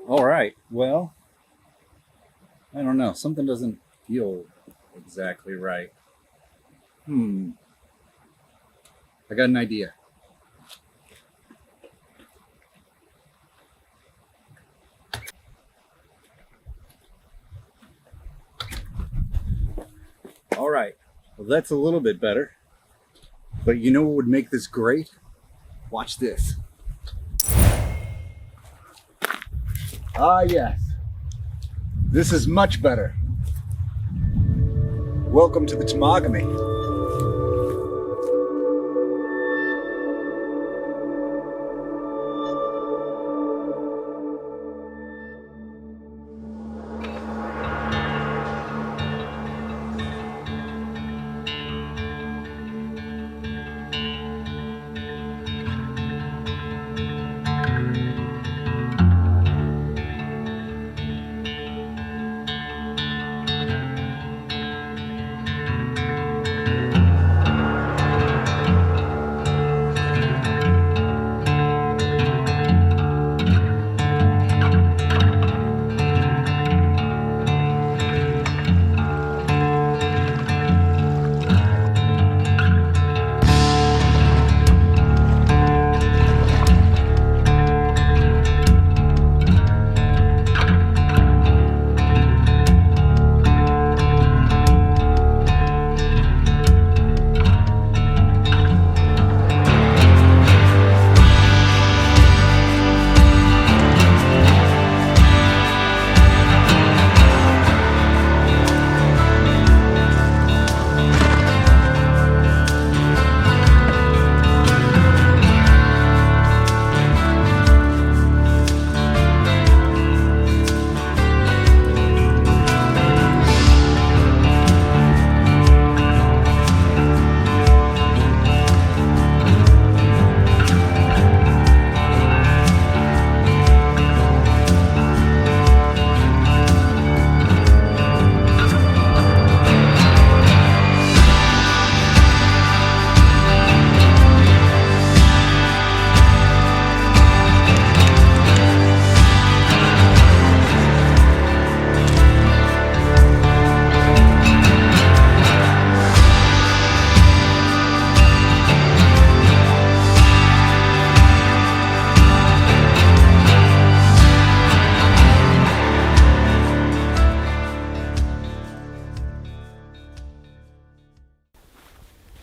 All right. Well, I don't know. Something doesn't feel exactly right. Hmm. I got an idea. All right. Well, that's a little bit better. But you know what would make this great? Watch this. Ah, yes. This is much better. Welcome to the Temagami.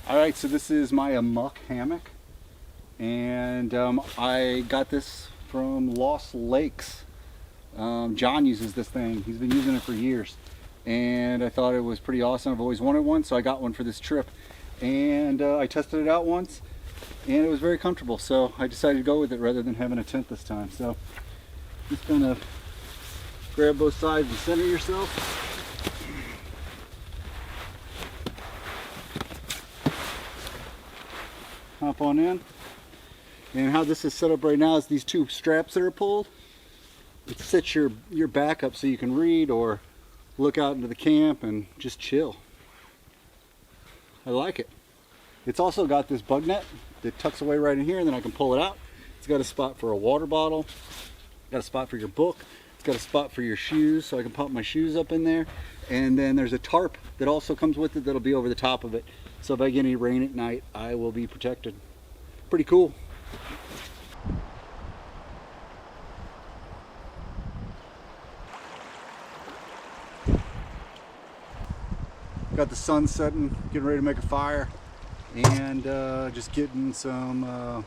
All right, so this is my Hammock hammock, and I got this from Lost Lakes. John uses this thing. He's been using it for years, and I thought it was pretty awesome. I've always wanted one, so I got one for this trip, and I tested it out once, and it was very comfortable, so I decided to go with it rather than having a tent this time. So just gonna grab both sides and center yourself. Hop on in, and how this is set up right now is these two straps that are pulled. It sets your back up so you can read or look out into the camp and just chill. I like it. It's also got this bug net that tucks away right in here, and then I can pull it out. It's got a spot for a water bottle, got a spot for your book, it's got a spot for your shoes, so I can pop my shoes up in there. And then there's a tarp that also comes with it that'll be over the top of it. So if I get any rain at night, I will be protected. Pretty cool. Got the sun setting, getting ready to make a fire, and just getting some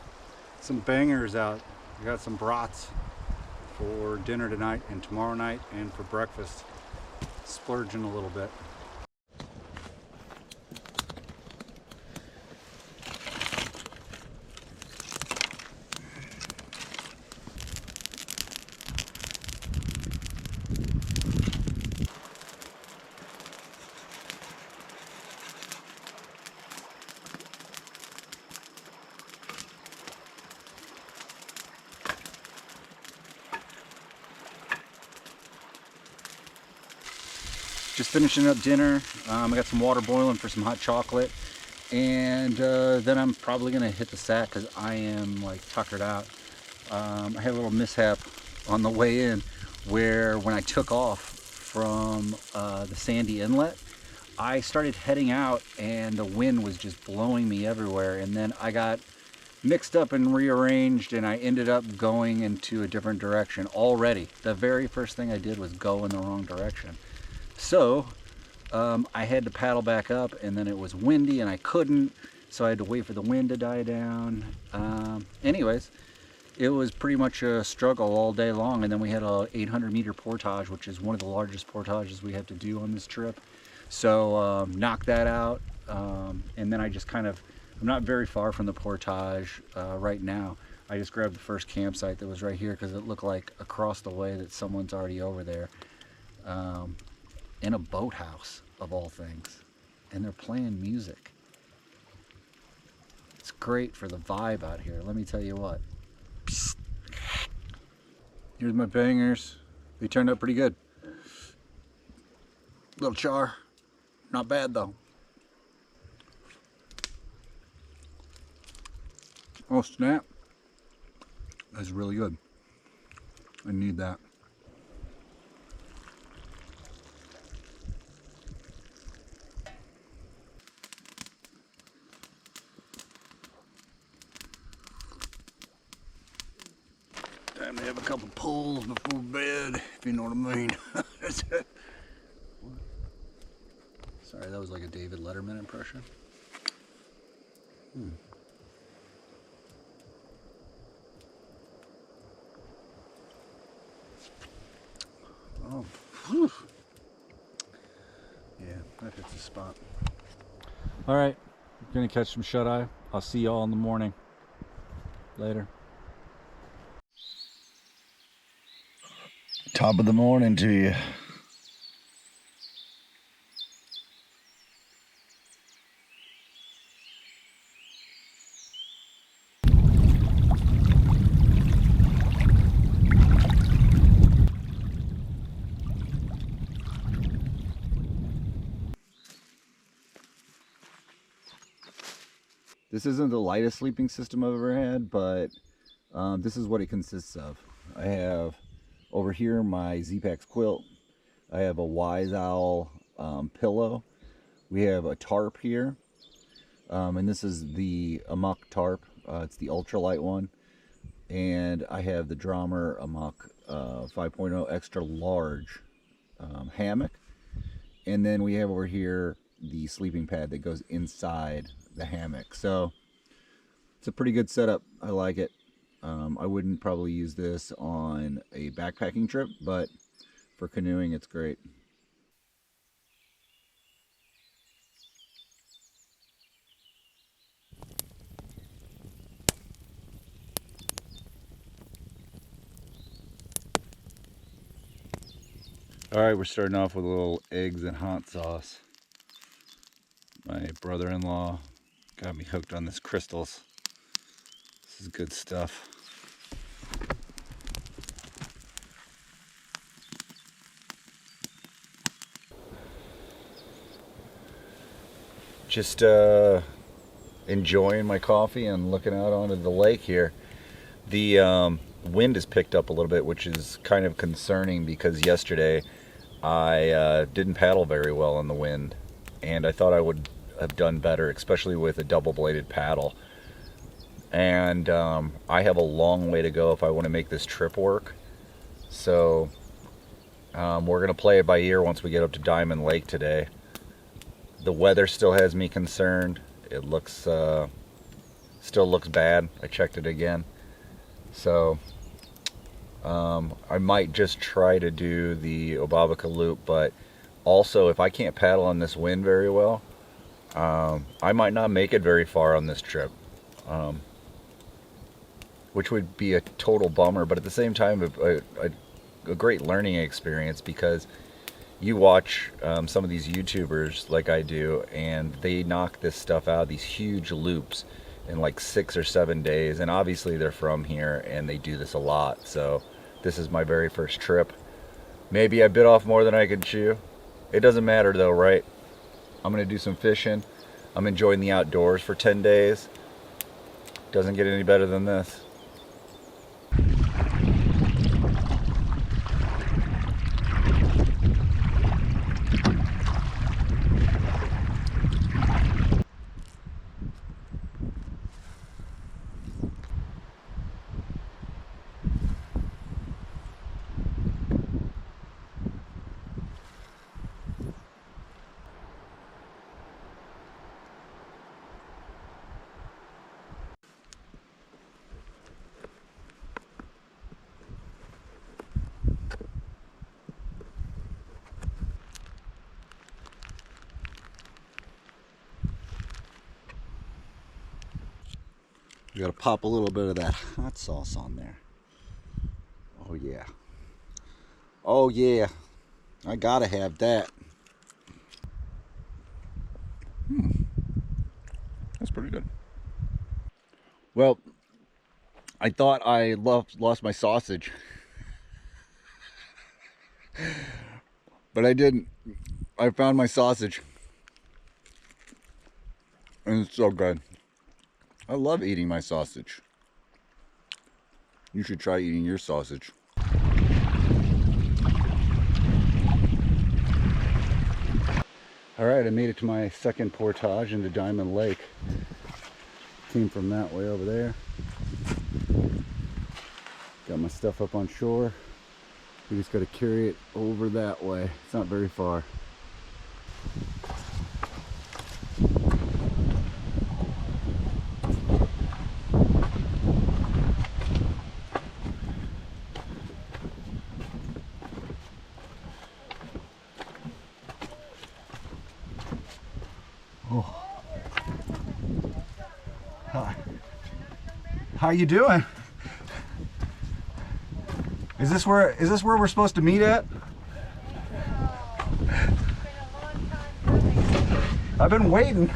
bangers out. I got some brats for dinner tonight and tomorrow night and for breakfast. Splurging a little bit. Just finishing up dinner. I got some water boiling for some hot chocolate, and then I'm probably gonna hit the sack because I am like tuckered out. I had a little mishap on the way in where when I took off from the Sandy Inlet, I started heading out and the wind was just blowing me everywhere, and then I got mixed up and rearranged and I ended up going into a different direction already. The very first thing I did was go in the wrong direction. So I had to paddle back up, and then it was windy and I couldn't, so I had to wait for the wind to die down. Anyways, it was pretty much a struggle all day long, and then we had a 800-meter portage, which is one of the largest portages we have to do on this trip. So knocked that out, and then I just kind of, I'm not very far from the portage right now. I just grabbed the first campsite that was right here because it looked like across the way that someone's already over there, in a boathouse of all things, and they're playing music. It's great for the vibe out here, let me tell you what. Psst. Here's my bangers. They turned out pretty good. Little char, not bad though. Oh snap, that's really good. I need that. Time to have a couple pulls before bed, if you know what I mean. Sorry, that was like a David Letterman impression. Oh, whew. Yeah, that hits the spot. All right, gonna catch some shut-eye. I'll see y'all in the morning. Later. Top of the morning to you. This isn't the lightest sleeping system I've ever had, but this is what it consists of. I have over here my Z-Pax quilt. I have a Wise Owl pillow. We have a tarp here, and this is the Hammock tarp. It's the ultralight one. And I have the Drummer Hammock 5.0 extra large hammock. And then we have over here the sleeping pad that goes inside the hammock. So it's a pretty good setup. I like it. I wouldn't probably use this on a backpacking trip, but for canoeing it's great. All right, we're starting off with a little eggs and hot sauce. My brother-in-law got me hooked on this crystals. This is good stuff. Just enjoying my coffee and looking out onto the lake here. The wind has picked up a little bit, which is kind of concerning because yesterday I didn't paddle very well in the wind, and I thought I would have done better, especially with a double-bladed paddle. And I have a long way to go if I want to make this trip work. So we're gonna play it by ear once we get up to Diamond Lake today. The weather still has me concerned. It looks still looks bad. I checked it again. So I might just try to do the Obabaka loop, but also if I can't paddle in this wind very well, I might not make it very far on this trip, which would be a total bummer, but at the same time a great learning experience, because you watch some of these YouTubers like I do, and they knock this stuff out, these huge loops, in like 6 or 7 days, and obviously they're from here and they do this a lot. So this is my very first trip. Maybe I bit off more than I could chew. It doesn't matter though, right? I'm gonna do some fishing. I'm enjoying the outdoors for 10 days. Doesn't get any better than this. We gotta pop a little bit of that hot sauce on there. Oh yeah. Oh yeah. I gotta have that. That's pretty good. Well, I thought I lost my sausage. But I didn't. I found my sausage. And it's so good. I love eating my sausage. You should try eating your sausage. Alright, I made it to my second portage into Diamond Lake. Came from that way over there. Got my stuff up on shore. We just got to carry it over that way. It's not very far. Oh. Hi. How you doing? Is this where we're supposed to meet at? I've been waiting.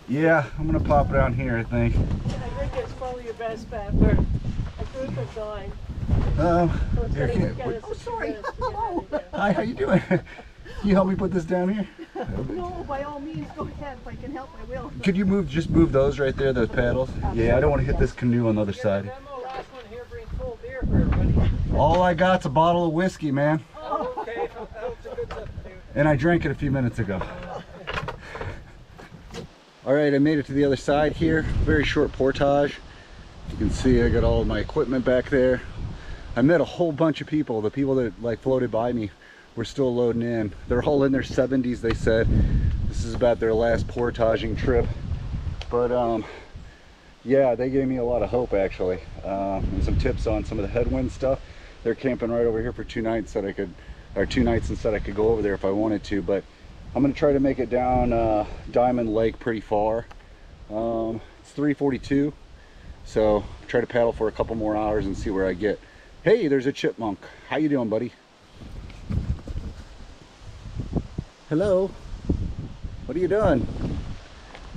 Yeah, I'm gonna pop down here, I think. I think it's probably your best bet for a group of 9. Oh, sorry. Hello. Hi, how you doing? Can you help me put this down here? No, by all means, go ahead. If I can help, I will. Could you just move those right there, those paddles? Yeah, I don't want to hit this canoe on the other side. All I got's a bottle of whiskey, man. Oh, okay. That's a good substitute. And I drank it a few minutes ago. All right, I made it to the other side here. Very short portage. You can see I got all of my equipment back there. I met a whole bunch of people. The people that like floated by me were still loading in. They're all in their 70s, they said. This is about their last portaging trip. But yeah, they gave me a lot of hope actually, and some tips on some of the headwind stuff. They're camping right over here for 2 nights, said I could, or 2 nights, and said I could go over there if I wanted to. But I'm gonna try to make it down Diamond Lake pretty far. It's 3:42, so try to paddle for a couple more hours and see where I get. Hey, there's a chipmunk. How you doing, buddy? Hello. What are you doing?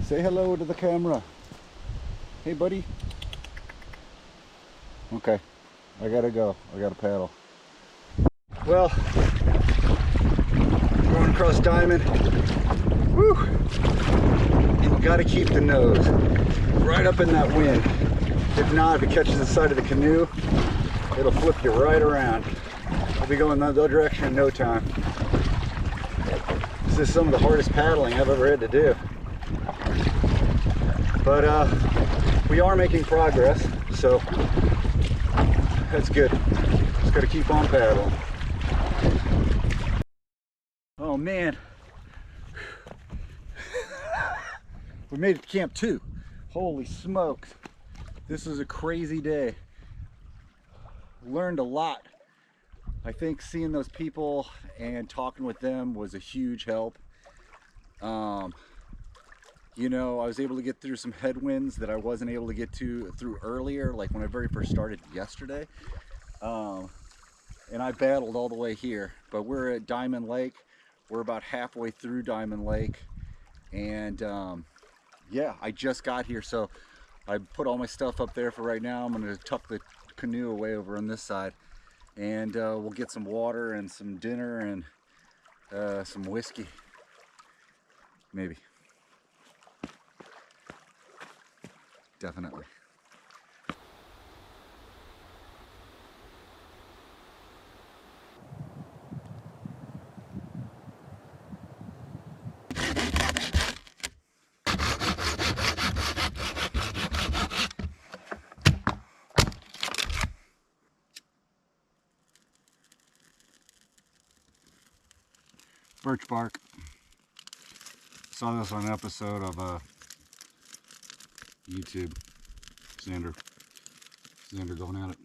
Say hello to the camera. Hey, buddy. Okay, I gotta go. I gotta paddle. Well, going across Diamond. Woo! You gotta keep the nose right up in that wind. If not, if it catches the side of the canoe, it'll flip you right around. I'll be going the other direction in no time. This is some of the hardest paddling I've ever had to do. But we are making progress, so that's good. Just gotta keep on paddling. Oh man. We made it to camp 2. Holy smokes. This is a crazy day. Learned a lot. I think seeing those people and talking with them was a huge help. You know, I was able to get through some headwinds that I wasn't able to get through earlier, like when I very first started yesterday. And I battled all the way here, but we're at Diamond Lake. We're about halfway through Diamond Lake, and yeah, I just got here, so I put all my stuff up there for right now. I'm going to tuck the canoe away over on this side, and we'll get some water and some dinner and some whiskey, maybe. Definitely. Birch bark. Saw this on an episode of YouTube. Xander going at it.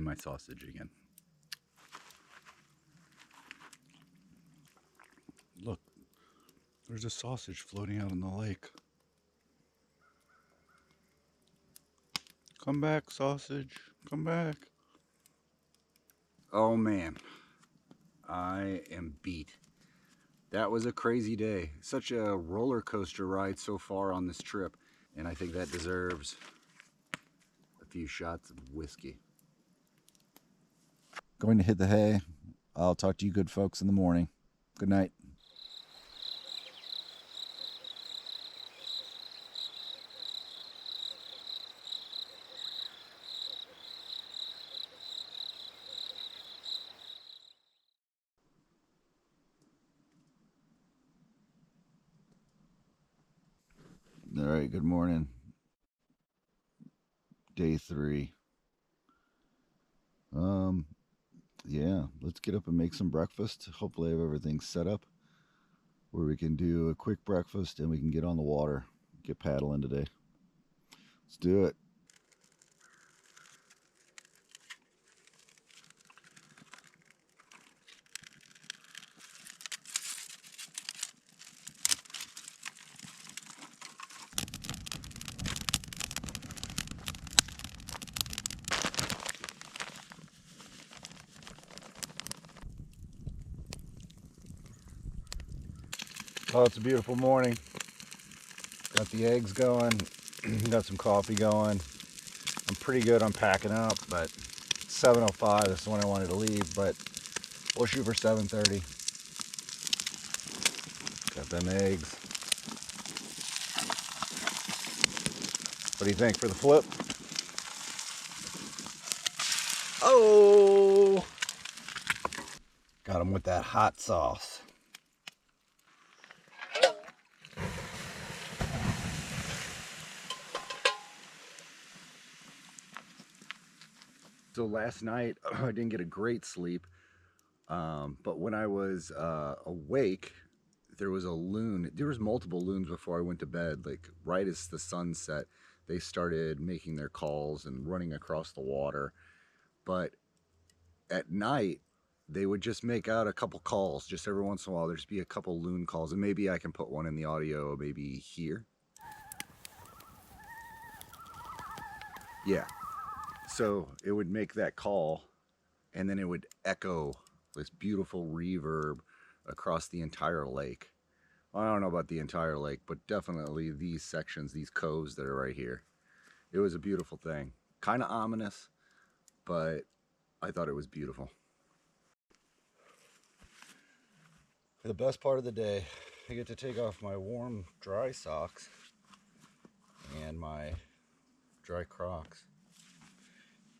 my sausage again. Look, there's a sausage floating out in the lake. Come back, sausage. Come back. Oh man, I am beat. That was a crazy day. Such a roller coaster ride so far on this trip. And I think that deserves a few shots of whiskey. Going to hit the hay. I'll talk to you good folks in the morning. Good night. All right, good morning. Day 3. Yeah, let's get up and make some breakfast. Hopefully I have everything set up where we can do a quick breakfast and we can get on the water, get paddling today. Let's do it. Oh, it's a beautiful morning. Got the eggs going, got some coffee going. I'm pretty good on packing up, but 7:05, that's when I wanted to leave, but we'll shoot for 7:30. Got them eggs. What do you think for the flip? Oh! Got them with that hot sauce. So last night, I didn't get a great sleep, but when I was awake, there was a loon. There was multiple loons before I went to bed. Like right as the sun set, they started making their calls and running across the water. But at night, they would just make out a couple calls. Just every once in a while, there'd just be a couple loon calls. And maybe I can put one in the audio, maybe here. Yeah. So it would make that call, and then it would echo this beautiful reverb across the entire lake. I don't know about the entire lake, but definitely these sections, these coves that are right here. It was a beautiful thing. Kind of ominous, but I thought it was beautiful. For the best part of the day, I get to take off my warm, dry socks and my dry Crocs.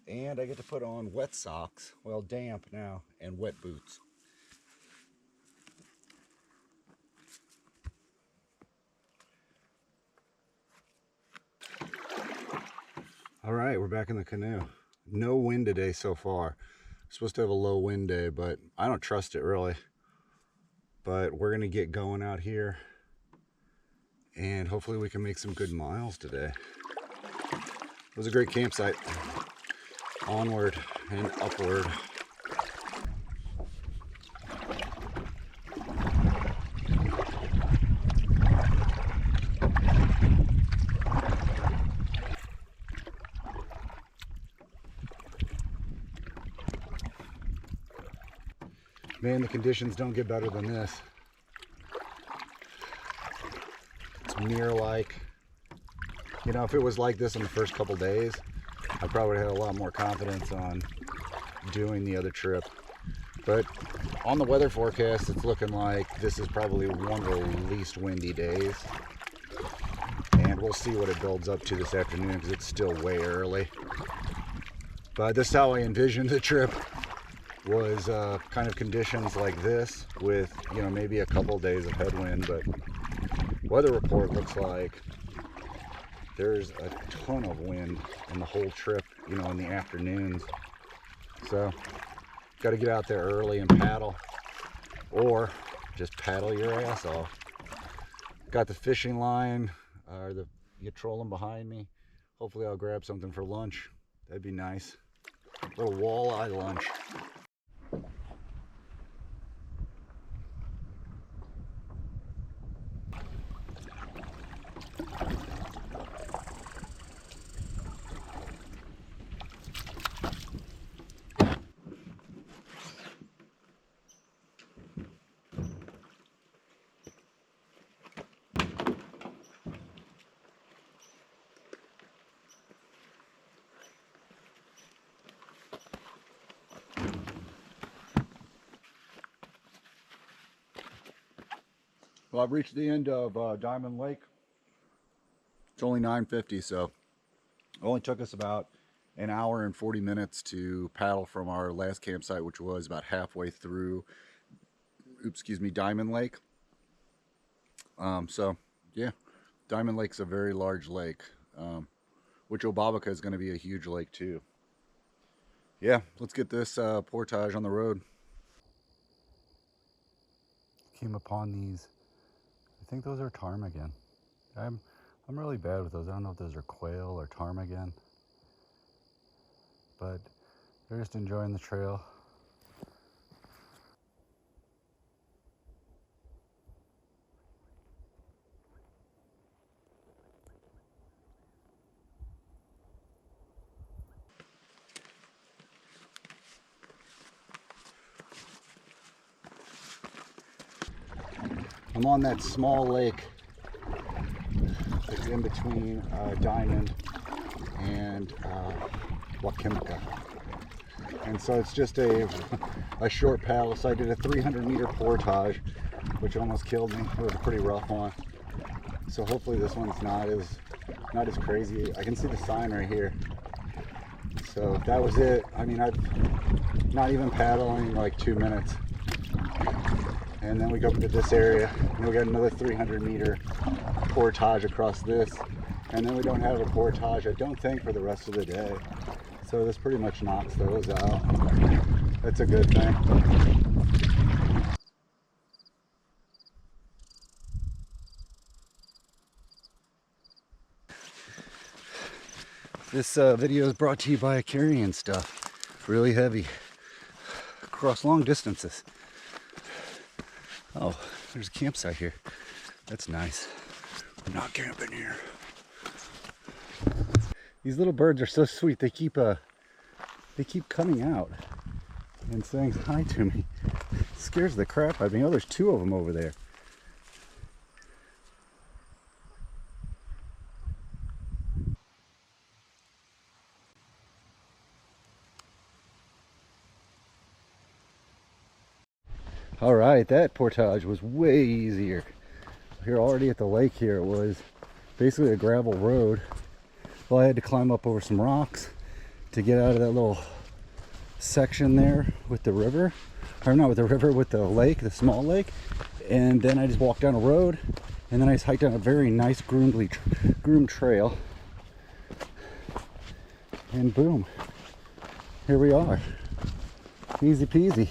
And I get to put on wet socks, well, damp now, and wet boots. All right, we're back in the canoe. No wind today so far. We're supposed to have a low wind day, but I don't trust it really. But we're gonna get going out here and hopefully we can make some good miles today. It was a great campsite. Onward and upward. Man, the conditions don't get better than this. It's mirror-like. You know, if it was like this in the first couple days, I probably had a lot more confidence on doing the other trip. But on the weather forecast, it's looking like this is probably one of the least windy days. And we'll see what it builds up to this afternoon because it's still way early. But this is how I envisioned the trip. Was kind of conditions like this with, you know, maybe a couple days of headwind, but weather report looks like there's a ton of wind in the whole trip, you know, in the afternoons. So got to get out there early and paddle, or just paddle your ass off. Got the fishing line, you trolling behind me. Hopefully I'll grab something for lunch. That'd be nice. Little walleye lunch. Well, I've reached the end of Diamond Lake. It's only 9:50, so it only took us about an hour and 40 minutes to paddle from our last campsite, which was about halfway through, Diamond Lake. So, yeah, Diamond Lake's a very large lake, which Obabaka is going to be a huge lake too. Yeah, let's get this portage on the road. Came upon these, I think those are ptarmigan. I'm really bad with those. I don't know if those are quail or ptarmigan, but they're just enjoying the trail. I'm on that small lake that's in between Diamond and Wakimika. And so it's just a short paddle. So I did a 300-meter portage, which almost killed me. It was a pretty rough one. So hopefully this one's not as crazy. I can see the sign right here. So that was it. I mean, I've not even paddling like 2 minutes. And then we go to this area, and we got another 300-meter portage across this, and then we don't have a portage, I don't think, for the rest of the day. So this pretty much knocks those out. That's a good thing. This video is brought to you by carrying stuff. Really heavy. Across long distances. Oh, there's a campsite here. That's nice. I'm not camping here. These little birds are so sweet. They keep coming out and saying hi to me. It scares the crap out of me. Oh, there's 2 of them over there. All right, that portage was way easier. Here already at the lake here, it was basically a gravel road. Well, I had to climb up over some rocks to get out of that little section there with the river. Or not with the river, with the lake, the small lake. And then I just walked down a road, and then I just hiked down a very nice groomed trail. And boom, here we are. Easy peasy.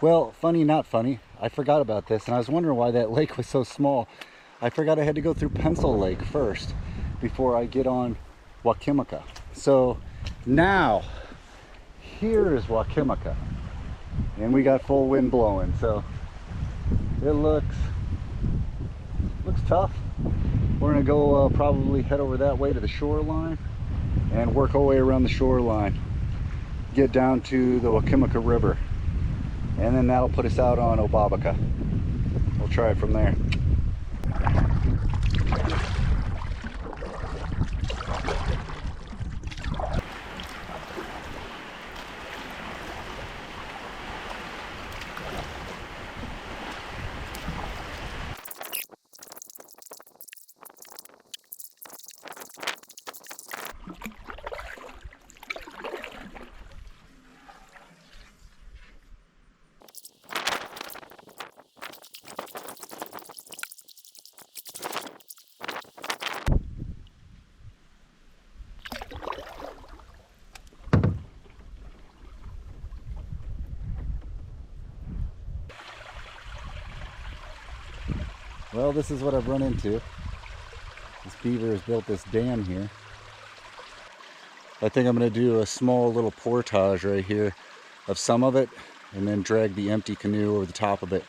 Well, funny, not funny, I forgot about this, and I was wondering why that lake was so small. I forgot I had to go through Pencil Lake first before I get on Wakimika. So now, here is Wakimika, and we got full wind blowing, so it looks tough. We're gonna go probably head over that way to the shoreline and work our way around the shoreline, get down to the Wakimika River. And then that'll put us out on Obabaka. We'll try it from there. Well, this is what I've run into. This beaver has built this dam here. I think I'm going to do a small little portage right here of some of it, and then drag the empty canoe over the top of it,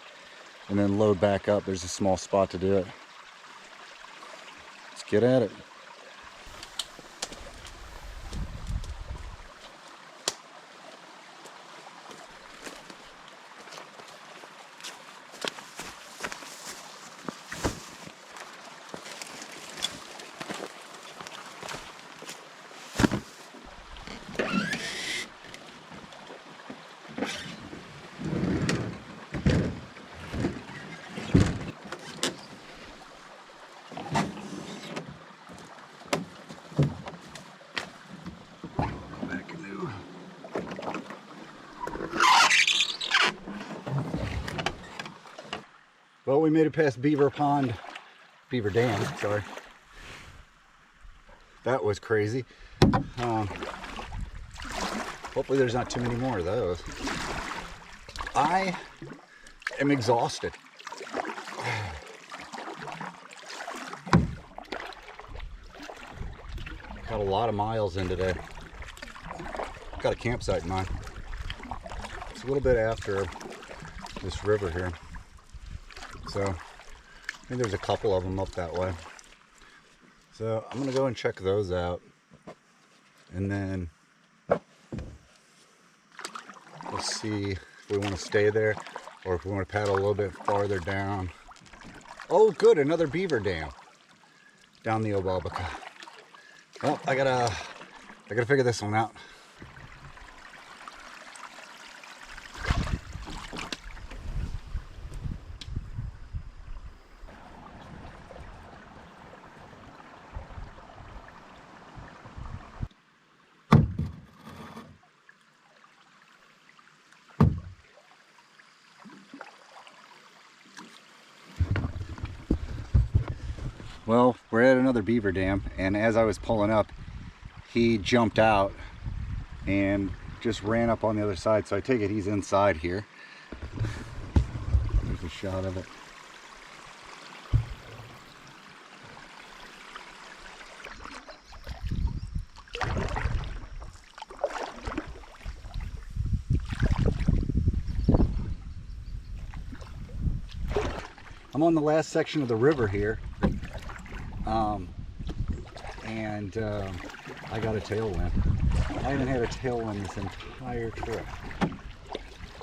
and then load back up. There's a small spot to do it. Let's get at it. Well, we made it past Beaver Dam, sorry. That was crazy. Hopefully there's not too many more of those. I am exhausted. Got a lot of miles in today. Got a campsite in mind. It's a little bit after this river here. So I think there's a couple of them up that way. So I'm gonna go and check those out, and then we'll see if we want to stay there or if we want to paddle a little bit farther down. Oh, good, another beaver dam down the Obabaka. Well, I gotta figure this one out. Well, we're at another beaver dam, and as I was pulling up, he jumped out and just ran up on the other side, so I take it he's inside here. There's a shot of it. I'm on the last section of the river here. I got a tailwind. I haven't had a tailwind this entire trip.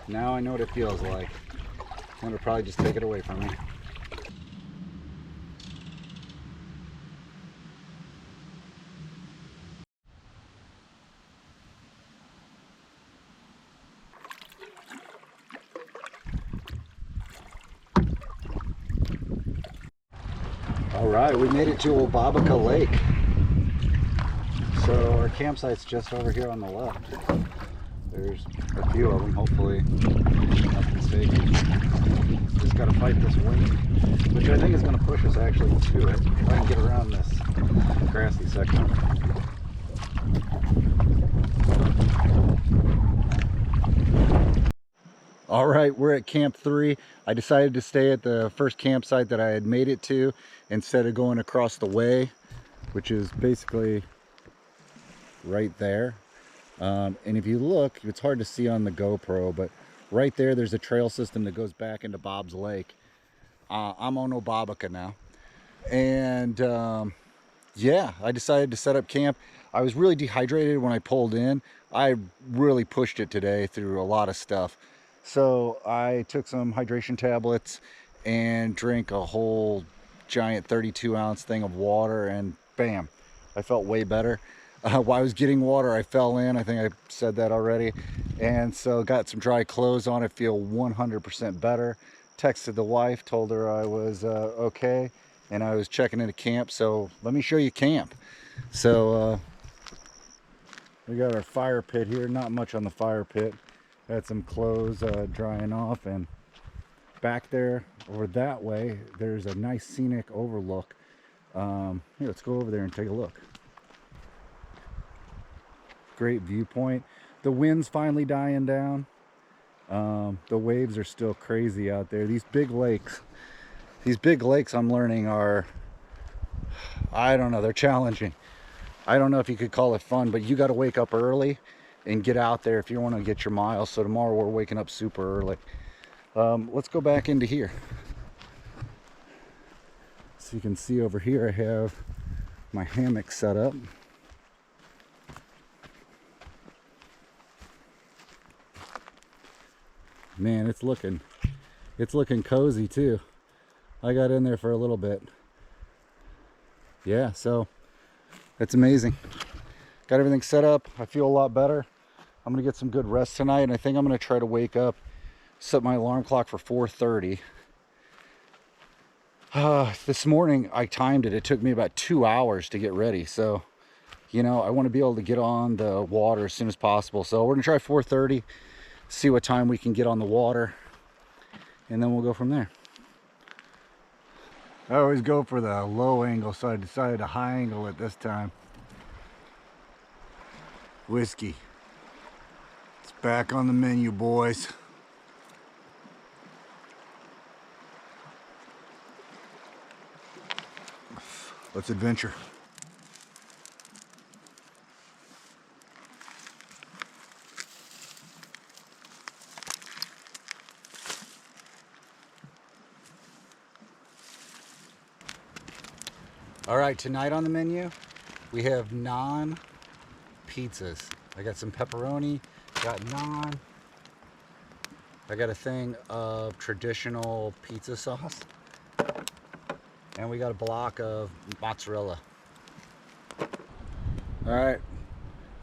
Now I know what it feels like. I'm gonna probably just take it away from me. All right, we made it to Obabaka Lake. So our campsite's just over here on the left. There's a few of them, hopefully nothing's taken. Just gotta fight this wind, which I think is gonna push us actually to it, if I can get around this grassy section. All right, we're at Camp 3. I decided to stay at the first campsite that I had made it to instead of going across the way, which is basically right there. And if you look, it's hard to see on the GoPro, but right there's a trail system that goes back into Bob's Lake. I'm on Obabaka now. And yeah, I decided to set up camp. I was really dehydrated when I pulled in. I really pushed it today through a lot of stuff. So I took some hydration tablets and drank a whole giant 32-ounce thing of water, and bam, I felt way better. While I was getting water, I fell in. I think I said that already. And so got some dry clothes on. I feel 100% better. Texted the wife, told her I was okay, and I was checking into camp. So let me show you camp. So we got our fire pit here. Not much on the fire pit. Had some clothes drying off, and back there over that way there's a nice scenic overlook. Here, let's go over there and take a look. Great viewpoint. The wind's finally dying down. The waves are still crazy out there. These big lakes These big lakes, I'm learning, are, I don't know, they're challenging. I don't know if you could call it fun, but you got to wake up early and get out there if you want to get your miles. So tomorrow we're waking up super early. Let's go back into here. So you can see over here I have my hammock set up. Man, it's looking cozy too. I got in there for a little bit. Yeah, so it's amazing. Got everything set up. I feel a lot better. I'm gonna get some good rest tonight, and I think I'm gonna try to wake up, set my alarm clock for 4:30. This morning I timed it. It took me about 2 hours to get ready. So, you know, I want to be able to get on the water as soon as possible. So we're gonna try 4:30, see what time we can get on the water, and then we'll go from there. I always go for the low angle, so I decided to high angle it this time. Whiskey. It's back on the menu, boys. Let's adventure. All right, tonight on the menu, we have naan pizzas. I got some pepperoni, got naan. I got a thing of traditional pizza sauce. And we got a block of mozzarella. All right,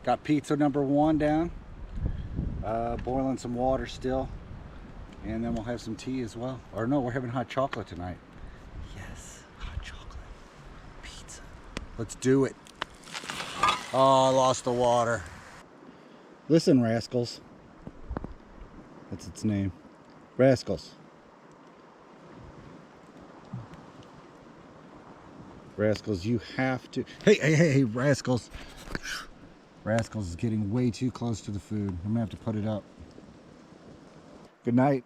got pizza number 1 down. Boiling some water still. And then we'll have some tea as well. Or no, we're having hot chocolate tonight. Yes, hot chocolate. Pizza. Let's do it. Oh, I lost the water. Listen, rascals. That's its name. Rascals. Rascals, you have to... Hey, Rascals. Rascals is getting way too close to the food. I'm gonna have to put it up. Good night.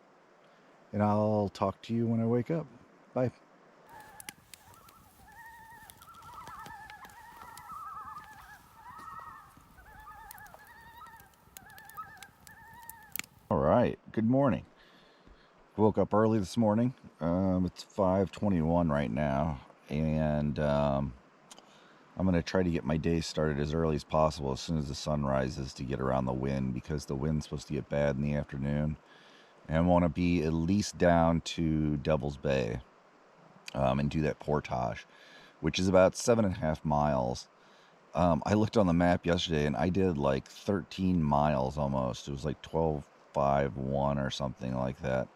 And I'll talk to you when I wake up. Bye. All right, good morning. Woke up early this morning. It's 5:21 right now, and I'm gonna try to get my day started as early as possible, as soon as the sun rises, to get around the wind, because the wind's supposed to get bad in the afternoon, and I want to be at least down to Devil's Bay and do that portage, which is about 7.5 miles. I looked on the map yesterday, and I did like 13 miles almost. It was like 12.51 or something like that,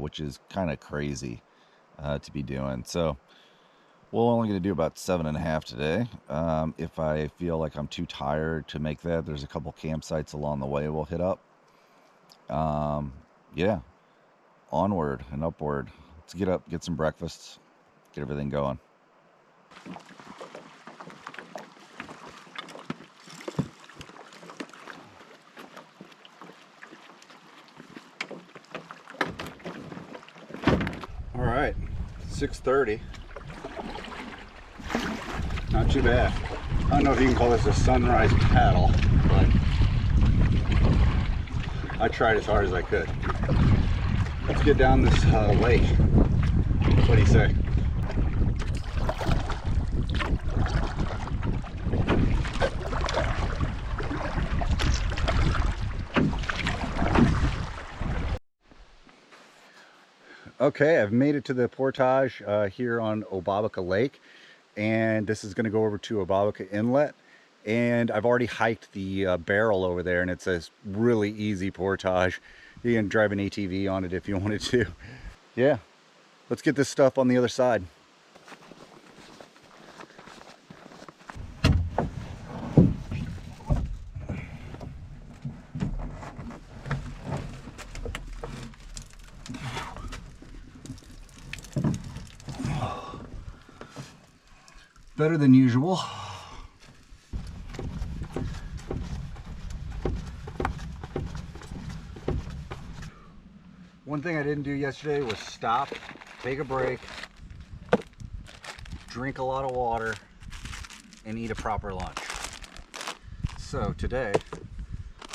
which is kind of crazy to be doing. So we're only going to do about 7.5 today. If I feel like I'm too tired to make that, there's a couple campsites along the way we'll hit up. Yeah, onward and upward. Let's get up, get some breakfast, get everything going. All right, 6:30. Not too bad. I don't know if you can call this a sunrise paddle, but I tried as hard as I could. Let's get down this lake. What do you say? Okay, I've made it to the portage here on Obabaka Lake, and this is going to go over to Obabaka Inlet. And I've already hiked the barrel over there, and it's a really easy portage. You can drive an ATV on it if you wanted to. Yeah, let's get this stuff on the other side. Better than usual. One thing I didn't do yesterday was stop take a break, drink a lot of water, and eat a proper lunch. So today,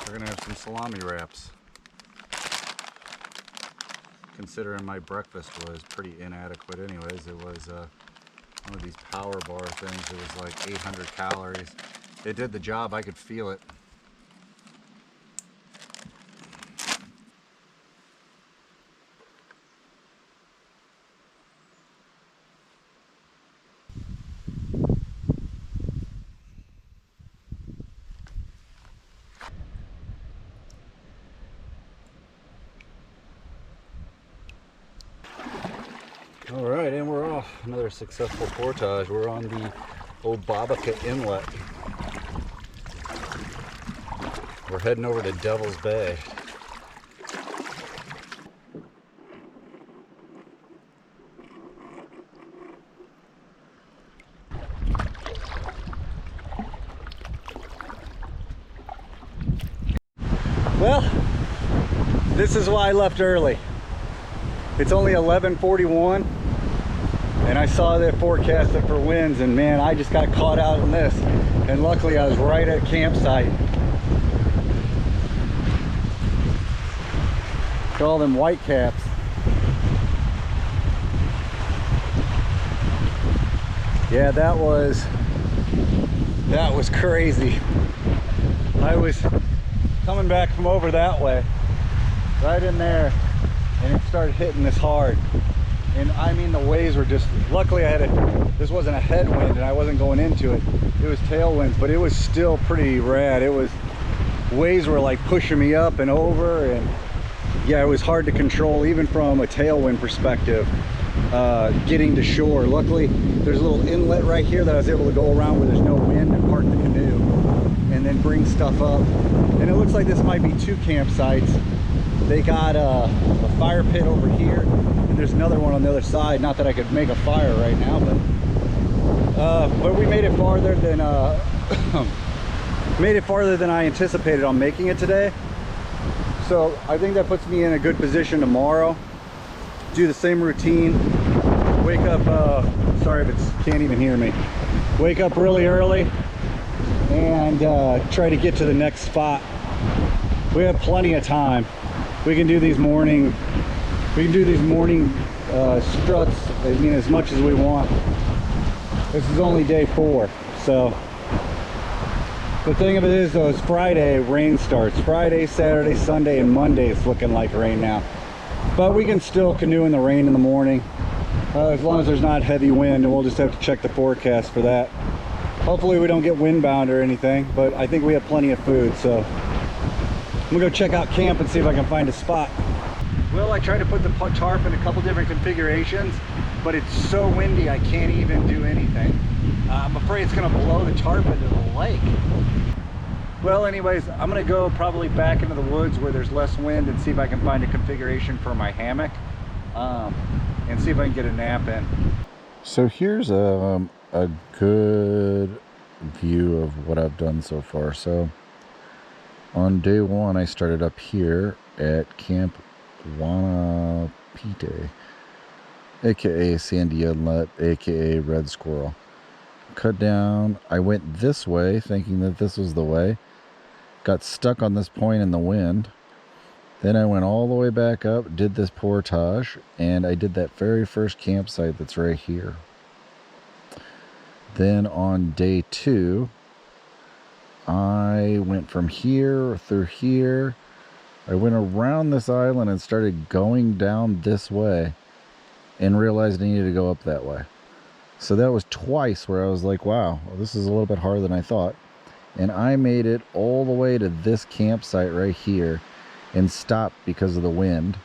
we're gonna have some salami wraps. Considering my breakfast was pretty inadequate anyways, it was one of these power bar things. It was like 800 calories. It did the job, I could feel it. All right, and we're off. Another successful portage. We're on the Wakimika Inlet. We're heading over to Devil's Bay. Well, this is why I left early. It's only 11:41 and I saw that forecasted for winds, and man, I just got caught out in this, and luckily I was right at a campsite. Look at all them white caps. Yeah, that was crazy. I was coming back from over that way, right in there, and it started hitting this hard. And I mean, the waves were just, luckily this wasn't a headwind and I wasn't going into it. It was tailwinds, but it was still pretty rad. Waves were like pushing me up and over, and yeah, it was hard to control even from a tailwind perspective, getting to shore. Luckily, there's a little inlet right here that I was able to go around where there's no wind and park the canoe and then bring stuff up. And it looks like this might be 2 campsites. They got a fire pit over here, and there's another one on the other side. Not that I could make a fire right now, but we made it farther than I anticipated on making it today. So I think that puts me in a good position tomorrow. Do the same routine. Wake up. Sorry if it's can't even hear me. Wake up really early and try to get to the next spot. We have plenty of time. We can do these morning struts, I mean, as much as we want. This is only day 4, so the thing of it is, though, is Friday rain starts. Friday, Saturday, Sunday, and Monday it's looking like rain now, but we can still canoe in the rain in the morning, as long as there's not heavy wind, and we'll just have to check the forecast for that. Hopefully we don't get windbound or anything, but I think we have plenty of food, so I'm gonna go check out camp and see if I can find a spot. Well, I tried to put the tarp in a couple different configurations, but it's so windy I can't even do anything. I'm afraid it's gonna blow the tarp into the lake. Well, anyways, I'm gonna go probably back into the woods where there's less wind and see if I can find a configuration for my hammock, and see if I can get a nap in. So here's a good view of what I've done so far. So on day 1, I started up here at Camp Wakimika, aka Sandy Inlet, aka Red Squirrel. Cut down. I went this way thinking that this was the way. Got stuck on this point in the wind. Then I went all the way back up, did this portage, and I did that very first campsite that's right here. Then on day 2, I went from here through here. I went around this island and started going down this way and realized I needed to go up that way. So that was twice where I was like, wow, this is a little bit harder than I thought. And I made it all the way to this campsite right here and stopped because of the wind.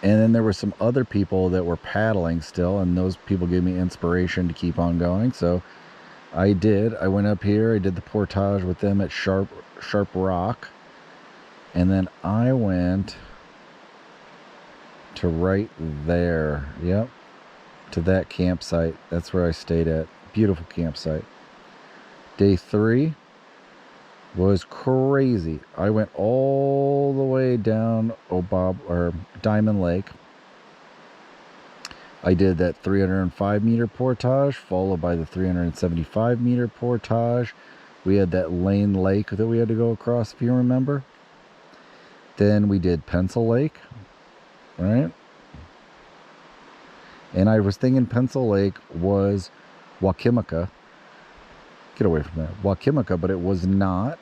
And then there were some other people that were paddling still, and those people gave me inspiration to keep on going. So I did. I went up here, I did the portage with them at Sharp Rock, and then I went to right there. Yep, to that campsite. That's where I stayed at. Beautiful campsite. Day 3 was crazy. I went all the way down Diamond Lake, I did that 305 meter portage, followed by the 375 meter portage. We had that Lane Lake that we had to go across, if you remember. Then we did Pencil Lake, right? And I was thinking Pencil Lake was Wakimika. Get away from that. Wakimika, but it was not.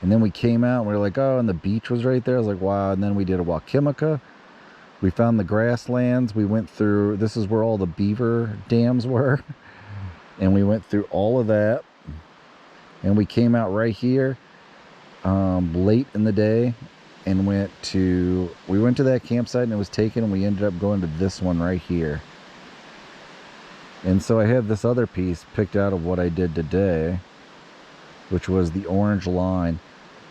And then we came out and we were like, oh, and the beach was right there. I was like, wow. And then we did a Wakimika. We found the grasslands. We went through, this is where all the beaver dams were. And we went through all of that. And we came out right here late in the day and we went to that campsite and it was taken, and we ended up going to this one right here. And so I have this other piece picked out of what I did today, which was the orange line.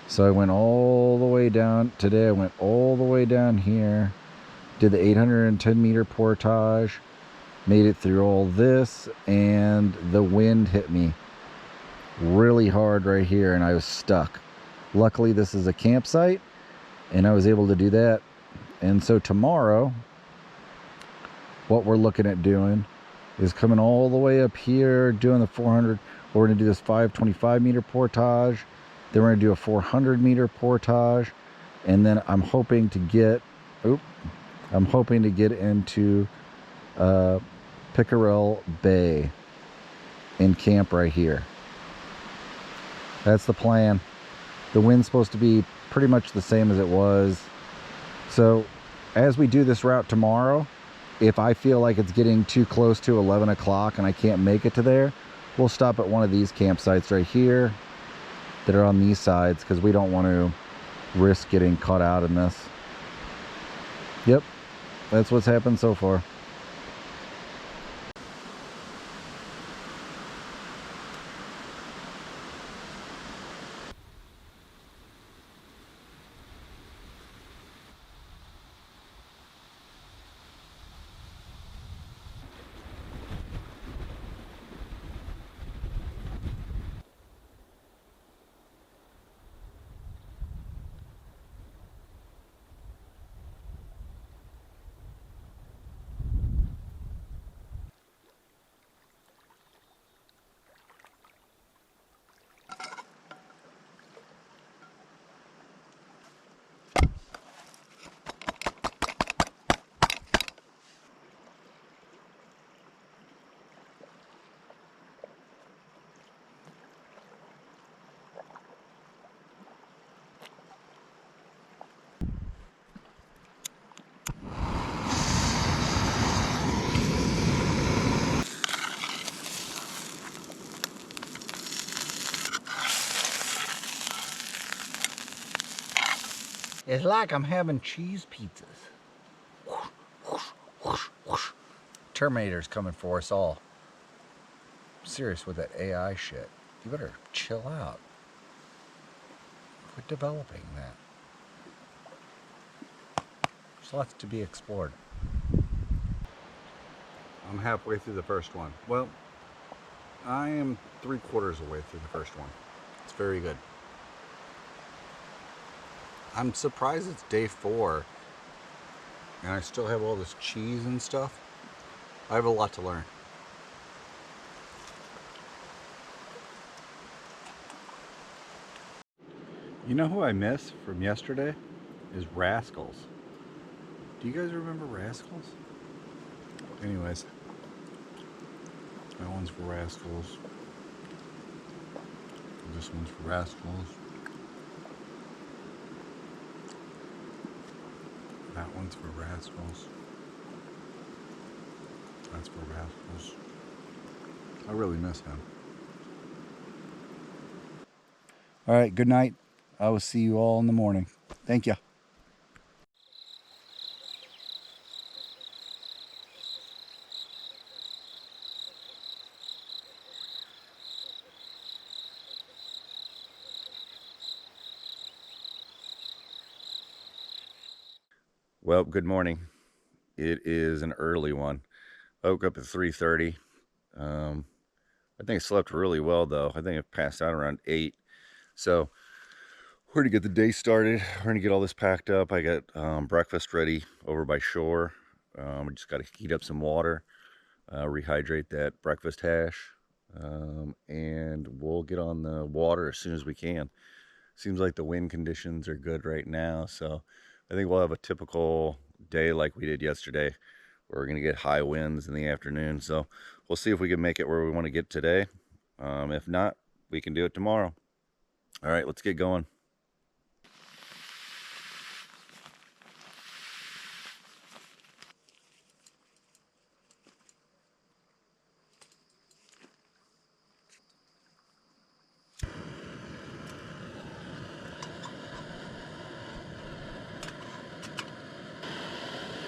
So I went all the way down today. I went all the way down here, did the 810 meter portage, made it through all this, and the wind hit me really hard right here and I was stuck. Luckily this is a campsite and I was able to do that. And so tomorrow what we're looking at doing is coming all the way up here, doing the 400. We're going to do this 525 meter portage, then we're going to do a 400 meter portage, and then I'm hoping to get into Pickerel Bay and camp right here. That's the plan. The wind's supposed to be pretty much the same as it was. So as we do this route tomorrow, if I feel like it's getting too close to 11 o'clock and I can't make it to there, we'll stop at one of these campsites right here that are on these sides, because we don't want to risk getting caught out in this. Yep, that's what's happened so far. It's like I'm having cheese pizzas. Whoosh, whoosh, whoosh, whoosh. Terminator's coming for us all. I'm serious with that AI shit. You better chill out. Quit developing that. There's lots to be explored. I'm halfway through the first one. Well, I am 3/4 away through the first one. It's very good. I'm surprised it's day 4 and I still have all this cheese and stuff. I have a lot to learn. You know who I miss from yesterday? Is Rascals. Do you guys remember Rascals? Anyways, that one's for Rascals. This one's for Rascals. That one's for Rascals. That's for Rascals. I really miss him. All right, good night. I will see you all in the morning. Thank you. Well, good morning. It is an early one. I woke up at 3:30. I think I slept really well though. I think I passed out around 8. So we're gonna get the day started. We're gonna get all this packed up. I got breakfast ready over by shore. We just got to heat up some water, rehydrate that breakfast hash, and we'll get on the water as soon as we can. Seems like the wind conditions are good right now, so I think we'll have a typical day like we did yesterday. We're going to get high winds in the afternoon, so we'll see if we can make it where we want to get today. If not, we can do it tomorrow. All right, let's get going.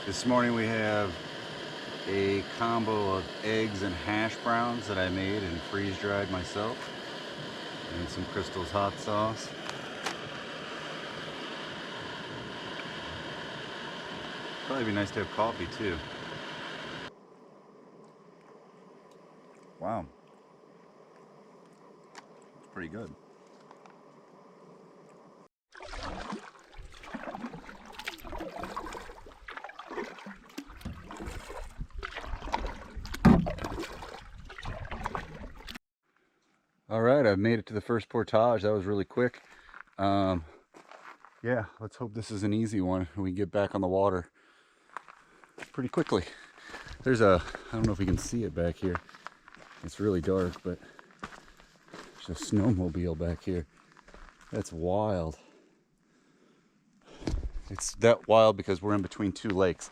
This morning we have a combo of eggs and hash browns that I made and freeze-dried myself, and some Crystal's hot sauce. Probably be nice to have coffee too. Wow, it's pretty good. All right, I've made it to the first portage. That was really quick. Yeah, let's hope this is an easy one and we get back on the water pretty quickly. There's I don't know if we can see it back here. It's really dark, but there's a snowmobile back here. That's wild. It's that wild because we're in between two lakes.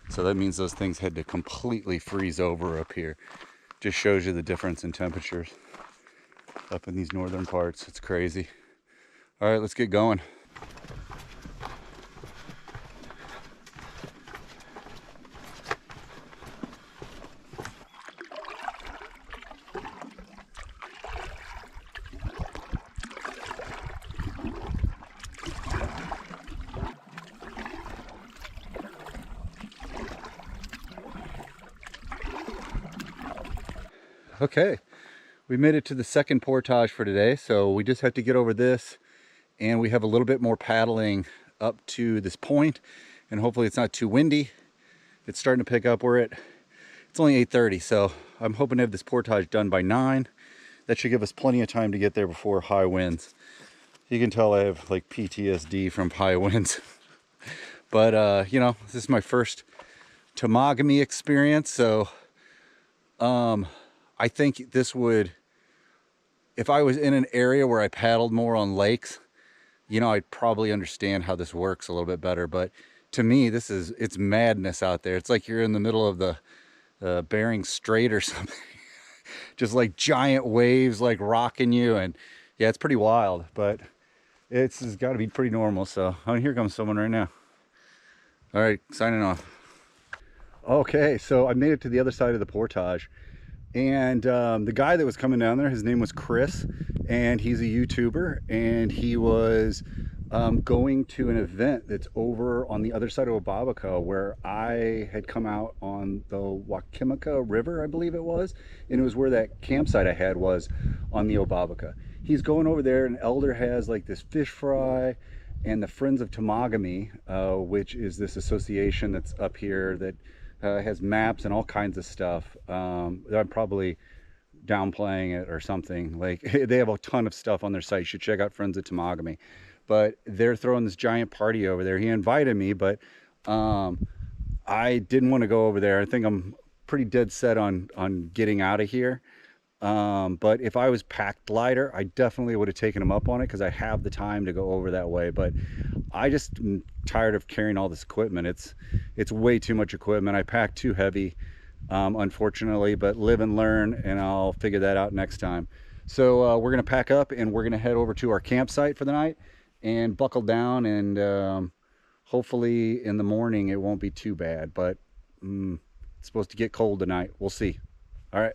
So that means those things had to completely freeze over up here. Just shows you the difference in temperatures up in these northern parts. It's crazy. All right, let's get going. Okay, we made it to the second portage for today, so we just have to get over this, and we have a little bit more paddling up to this point, and hopefully it's not too windy. It's starting to pick up. It's only 8:30, so I'm hoping to have this portage done by 9. That should give us plenty of time to get there before high winds. You can tell I have like PTSD from high winds. But you know, this is my first Temagami experience, so I think this would, if I was in an area where I paddled more on lakes, you know, I'd probably understand how this works a little bit better. But to me, it's madness out there. It's like you're in the middle of the Bering Strait or something. Just like giant waves like rocking you, and yeah, it's pretty wild, but it's got to be pretty normal. So, oh, here comes someone right now. All right, signing off. Okay, so I made it to the other side of the portage. And the guy that was coming down there, his name was Chris, and he's a YouTuber, and he was going to an event that's over on the other side of Obabaka, where I had come out on the Wakimika River, I believe it was, and it was where that campsite I had was on the Obabaka. He's going over there, and Elder has like this fish fry, and the Friends of Temagami, which is this association that's up here that has maps and all kinds of stuff. I'm probably downplaying it or something. Like, they have a ton of stuff on their site. You should check out Friends of Temagami. But they're throwing this giant party over there. He invited me, but I didn't want to go over there. I think I'm pretty dead set on getting out of here. But if I was packed lighter, I definitely would have taken him up on it because I have the time to go over that way. But I just am tired of carrying all this equipment. It's way too much equipment. I packed too heavy, unfortunately, but live and learn, and I'll figure that out next time. So we're gonna pack up and we're gonna head over to our campsite for the night and buckle down, and hopefully in the morning it won't be too bad, but it's supposed to get cold tonight. We'll see. All right.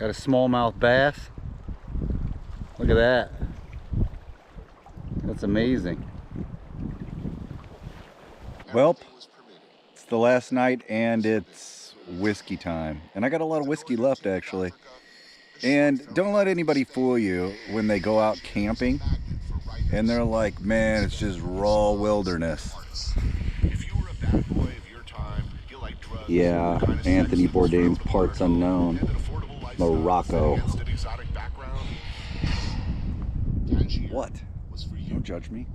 Got a smallmouth bass. Look at that. That's amazing. Well, it's the last night and it's whiskey time. And I got a lot of whiskey left actually. And don't let anybody fool you when they go out camping and they're like, man, it's just raw wilderness. Yeah, Anthony Bourdain's Parts Unknown, Morocco. What? Don't judge me.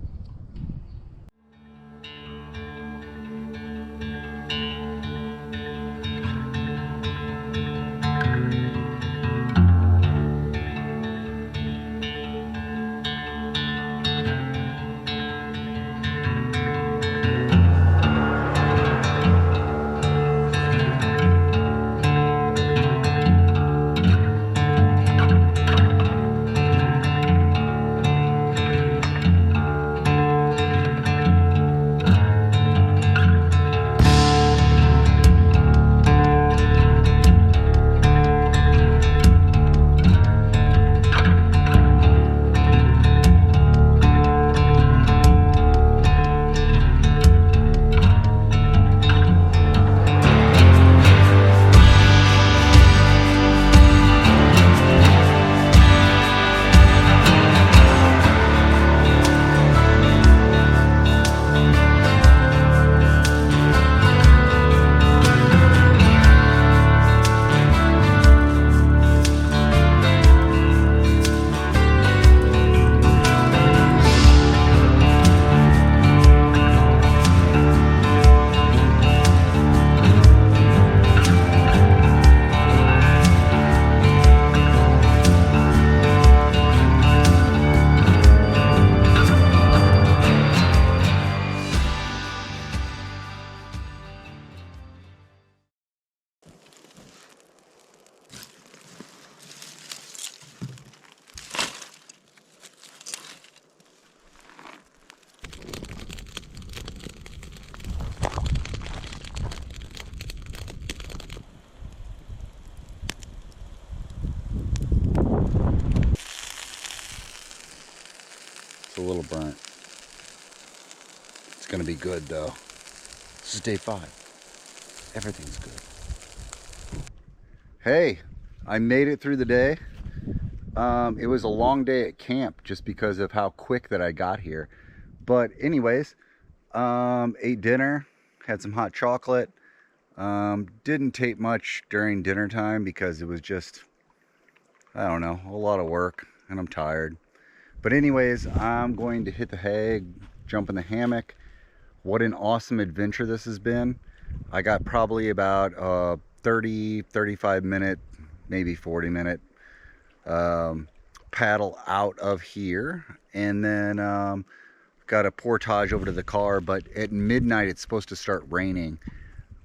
A little burnt. It's gonna be good though. This is day 5. Everything's good. Hey, I made it through the day. It was a long day at camp just because of how quick that I got here. But anyways, ate dinner, had some hot chocolate. Didn't take much during dinner time because it was just, I don't know, a lot of work and I'm tired. But anyways, I'm going to hit the hay, jump in the hammock. What an awesome adventure this has been. I got probably about 30, 35 minute, maybe 40 minute paddle out of here. And then got a portage over to the car, but at midnight it's supposed to start raining.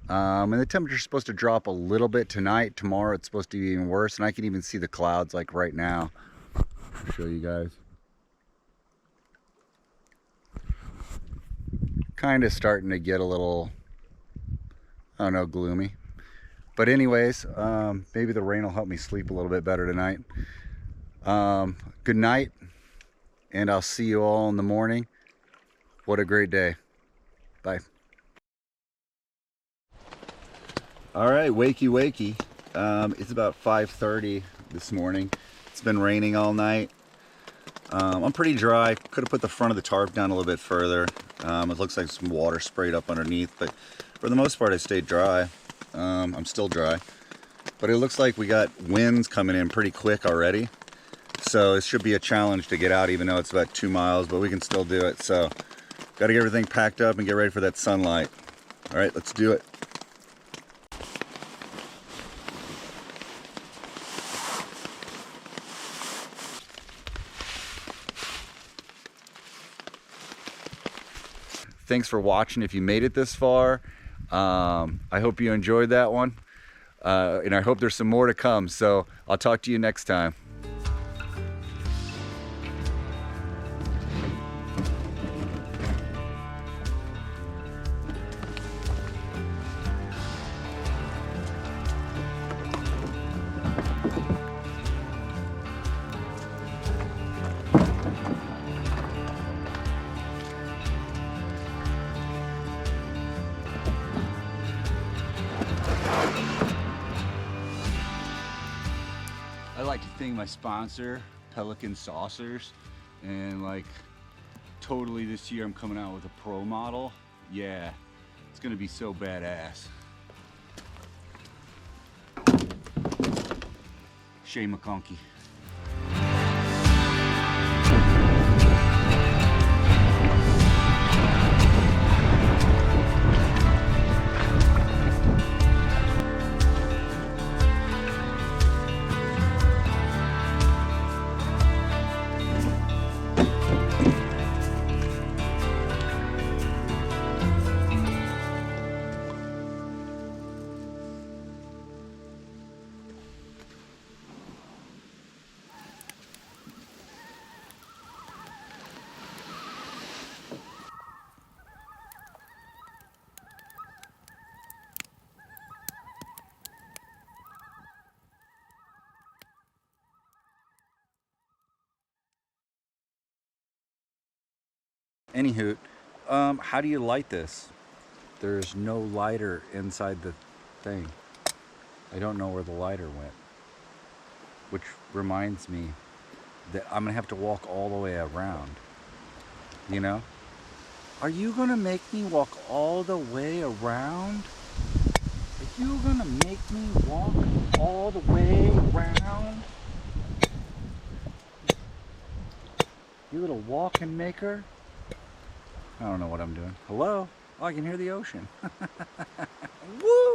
And the temperature's supposed to drop a little bit tonight. Tomorrow it's supposed to be even worse. And I can even see the clouds like right now. I'll show you guys. Kind of starting to get a little, I don't know, gloomy. But anyways, maybe the rain will help me sleep a little bit better tonight. Good night, and I'll see you all in the morning. What a great day. Bye. All right, wakey. It's about 5:30 this morning. It's been raining all night. I'm pretty dry. Could have put the front of the tarp down a little bit further. It looks like some water sprayed up underneath, but for the most part I stayed dry. I'm still dry, but it looks like we got winds coming in pretty quick already, so it should be a challenge to get out, even though it's about 2 miles, but we can still do it. So got to get everything packed up and get ready for that sunlight. All right, let's do it. Thanks for watching if you made it this far. I hope you enjoyed that one. And I hope there's some more to come. So I'll talk to you next time. like to thank my sponsor, Pelican Saucers, and like totally this year I'm coming out with a pro model. Yeah, it's gonna be so badass. Shay McConkey. Anywho, how do you light this? There's no lighter inside the thing. I don't know where the lighter went. Which reminds me that I'm gonna have to walk all the way around. You know? Are you gonna make me walk all the way around? Are you gonna make me walk all the way around? You little walking maker? I don't know what I'm doing. Hello? Oh, I can hear the ocean. Woo!